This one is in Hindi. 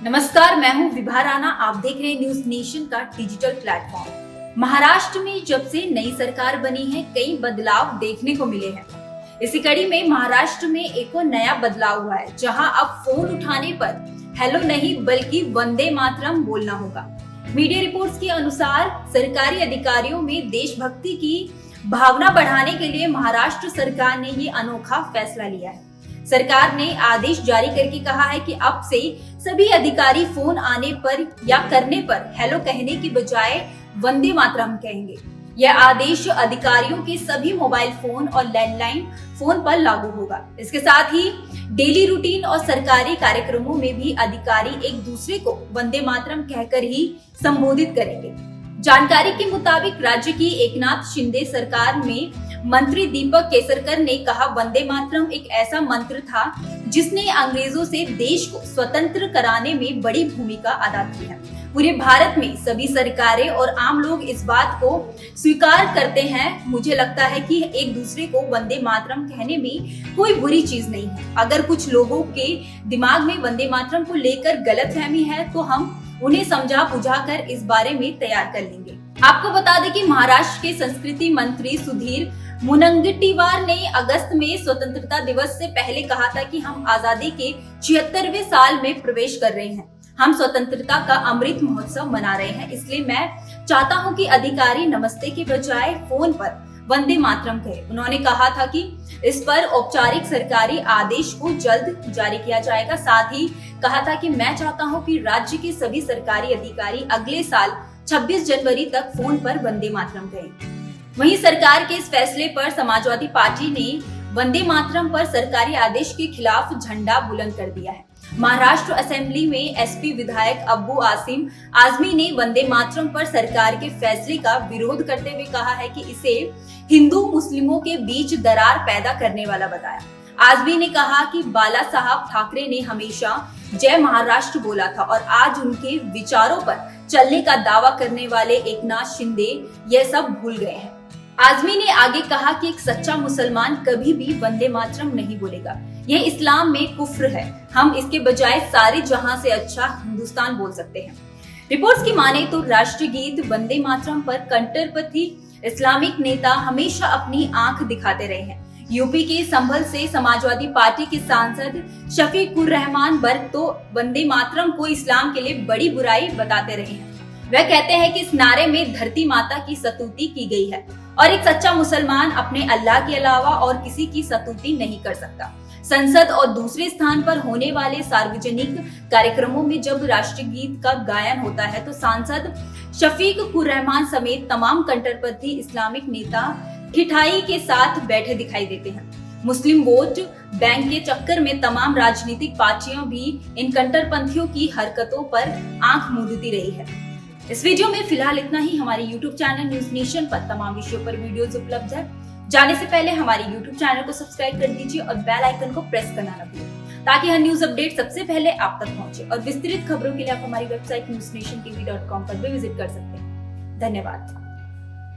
नमस्कार, मैं हूं विभा राणा। आप देख रहे हैं न्यूज नेशन का डिजिटल प्लेटफॉर्म। महाराष्ट्र में जब से नई सरकार बनी है, कई बदलाव देखने को मिले हैं। इसी कड़ी में महाराष्ट्र में एक और नया बदलाव हुआ है, जहां अब फोन उठाने पर हेलो नहीं बल्कि वंदे मातरम बोलना होगा। मीडिया रिपोर्ट्स के अनुसार सरकारी अधिकारियों में देशभक्ति की भावना बढ़ाने के लिए महाराष्ट्र सरकार ने ये अनोखा फैसला लिया है। सरकार ने आदेश जारी करके कहा है कि अब से सभी अधिकारी फोन आने पर या करने पर हेलो कहने की बजाय वंदे मातरम कहेंगे। यह आदेश अधिकारियों के सभी मोबाइल फोन और लैंडलाइन फोन पर लागू होगा। इसके साथ ही डेली रूटीन और सरकारी कार्यक्रमों में भी अधिकारी एक दूसरे को वंदे मातरम कहकर ही संबोधित करेंगे। जानकारी के मुताबिक राज्य की एकनाथ शिंदे सरकार में मंत्री दीपक केसरकर ने कहा, वंदे मातरम एक ऐसा मंत्र था जिसने अंग्रेजों से देश को स्वतंत्र कराने में बड़ी भूमिका अदा की है। पूरे भारत में सभी सरकारें और आम लोग इस बात को स्वीकार करते हैं। मुझे लगता है कि एक दूसरे को वंदे मातरम कहने में कोई बुरी चीज नहीं है। अगर कुछ लोगों के दिमाग में वंदे मातरम को लेकर गलतफहमी है तो हम उन्हें समझा बुझा कर इस बारे में तैयार कर लेंगे। आपको बता दें कि महाराष्ट्र के संस्कृति मंत्री सुधीर मुनगंटीवार ने अगस्त में स्वतंत्रता दिवस से पहले कहा था कि हम आजादी के 76वें साल में प्रवेश कर रहे हैं। हम स्वतंत्रता का अमृत महोत्सव मना रहे हैं। इसलिए मैं चाहता हूं कि अधिकारी नमस्ते के बजाय फोन पर वंदे मातरम कहे। उन्होंने कहा था कि इस पर औपचारिक सरकारी आदेश को जल्द जारी किया जाएगा। साथ ही कहा था कि मैं चाहता हूं कि राज्य के सभी सरकारी अधिकारी अगले साल 26 जनवरी तक फोन पर वंदे मातरम कहें। वहीं सरकार के इस फैसले पर समाजवादी पार्टी ने वंदे मातरम पर सरकारी आदेश के खिलाफ झंडा बुलंद कर दिया है। महाराष्ट्र असेंबली में एसपी विधायक अब्बू आसिम आजमी ने वंदे मातरम पर सरकार के फैसले का विरोध करते हुए कहा है कि इसे हिंदू मुस्लिमों के बीच दरार पैदा करने वाला बताया। आजमी ने कहा कि बाला साहब ठाकरे ने हमेशा जय महाराष्ट्र बोला था और आज उनके विचारों पर चलने का दावा करने वाले एकनाथ शिंदे यह सब भूल गए हैं। आजमी ने आगे कहा कि एक सच्चा मुसलमान कभी भी वंदे मातरम नहीं बोलेगा। यह इस्लाम में कुफ्र है। हम इसके बजाय सारे जहां से अच्छा हिंदुस्तान बोल सकते हैं। रिपोर्ट्स की माने तो राष्ट्रीय गीत वंदे मातरम पर कट्टरपंथी इस्लामिक नेता हमेशा अपनी आंख दिखाते रहे हैं। यूपी के संभल से समाजवादी पार्टी के सांसद शफीकुर रहमान बर्क तो वंदे मातरम को इस्लाम के लिए बड़ी बुराई बताते रहे हैं। वह कहते हैं कि इस नारे में धरती माता की स्तुति की गई है और एक सच्चा मुसलमान अपने अल्लाह के अलावा और किसी की स्तुति नहीं कर सकता। संसद और दूसरे स्थान पर होने वाले सार्वजनिक कार्यक्रमों में जब राष्ट्रीय गीत का गायन होता है तो सांसद शफीकुर रहमान समेत तमाम कट्टरपंथी इस्लामिक नेता ठिठाई के साथ बैठे दिखाई देते हैं। मुस्लिम वोट बैंक के चक्कर में तमाम राजनीतिक पार्टियां भी इन कट्टरपंथियों की हरकतों पर आंख मूंदती रही है। इस वीडियो में फिलहाल इतना ही। हमारे YouTube चैनल न्यूज नेशन पर तमाम विषयों पर वीडियोस उपलब्ध है। जाने से पहले हमारे YouTube चैनल को सब्सक्राइब कर दीजिए और बेल आइकन को प्रेस करना न भूलें ताकि हर न्यूज अपडेट सबसे पहले आप तक पहुंचे। और विस्तृत खबरों के लिए आप हमारी वेबसाइट newsnationtv.com पर भी विजिट कर सकते हैं। धन्यवाद।